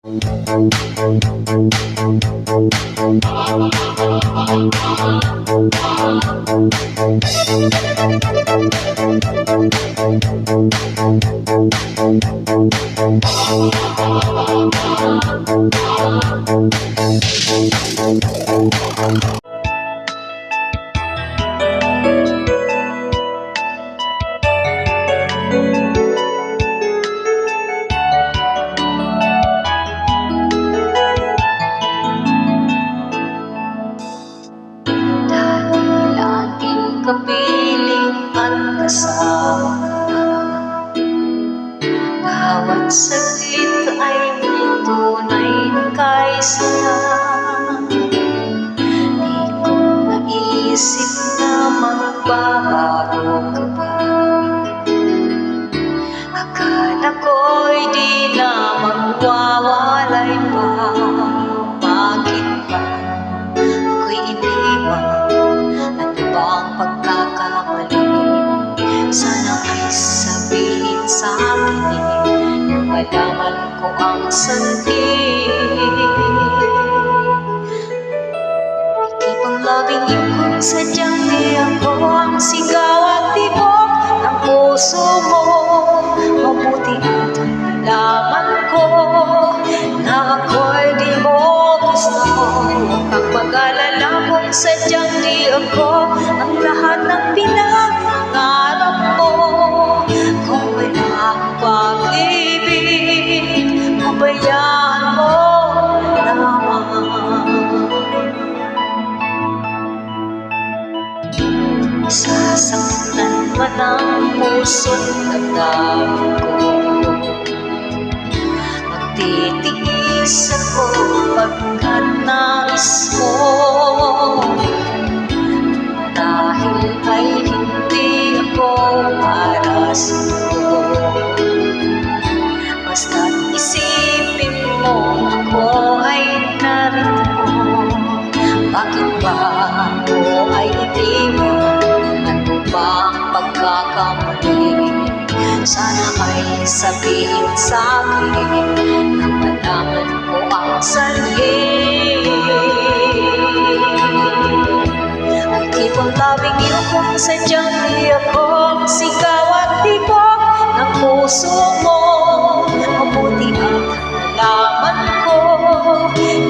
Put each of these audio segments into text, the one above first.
Dahil aking kapiling at kasama ka, bawat saglit ay may tunay na kaisaya. Di ko naisip na magbabago ka pa. Akala ko'y di na magwawalay pa. Bakit ba ako'y iniwan? Ano bang pagkakamali? Sana ay sabihin sa akin nang malaman ko ang sanhi. Keep on loving you kung sadyang di ako ang sigaw at tibok ng puso mo. Mabuti at nalaman ko na ako'y di mo gusto. Huwag kang mag-alala kung sadyang di ako ang lahat ng pinangarap mo. Kung wala ang pag-ibig, pabayaan mo naman. Sasaktan man ang puso't damdamin ko. Magtitiis ako pagkat nais mo. Dahil ay hindi ako para sa'yo. Basta't isipin mo ako ay narito. Bakit ba ako ay iniwan? Ano ba ang pagkakamali? Sana ay sabihin sa akin nang malaman ko ang sanhi. I keep on loving you kung sadyang di ako ang sigaw at tibok ng puso mo. Mabuti at nalaman ko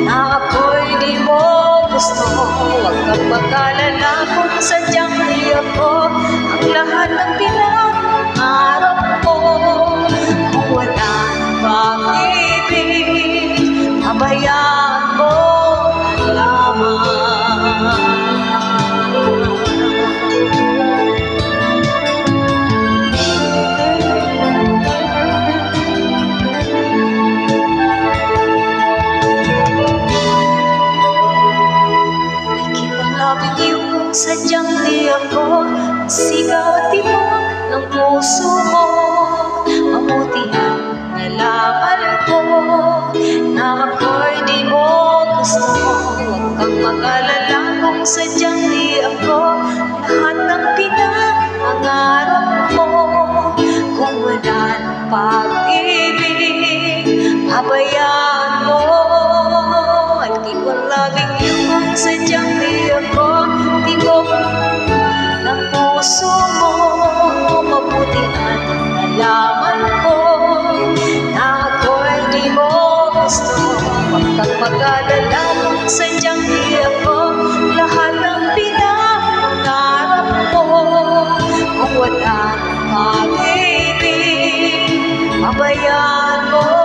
na ako'y di mo gusto. Huwag kang mag-alala kung sadyang di ako ang lahat ng pinangarap mo. Kung wala ng pag-ibig, pabayaan mo lamang. Loving you kung sadyang di ako ang sigaw at tibok ng puso mo. Mabuti at nalaman ko na ako'y di mo gusto. Huwag kang mag-alala kung sadyang di ako lahat ng pinangarap mo. Kung wala ng pag-ibig, pabayaan mo. I'll keep on loving you kung sadyang di ako tibok ng puso mo. Mabuti at nalaman ko na ako'y di mo gusto. Huwag kang mag-alala kung sadyang di ako lahat ng pinangarap mo. Kung wala ng pag-ibig, pabayaan mo.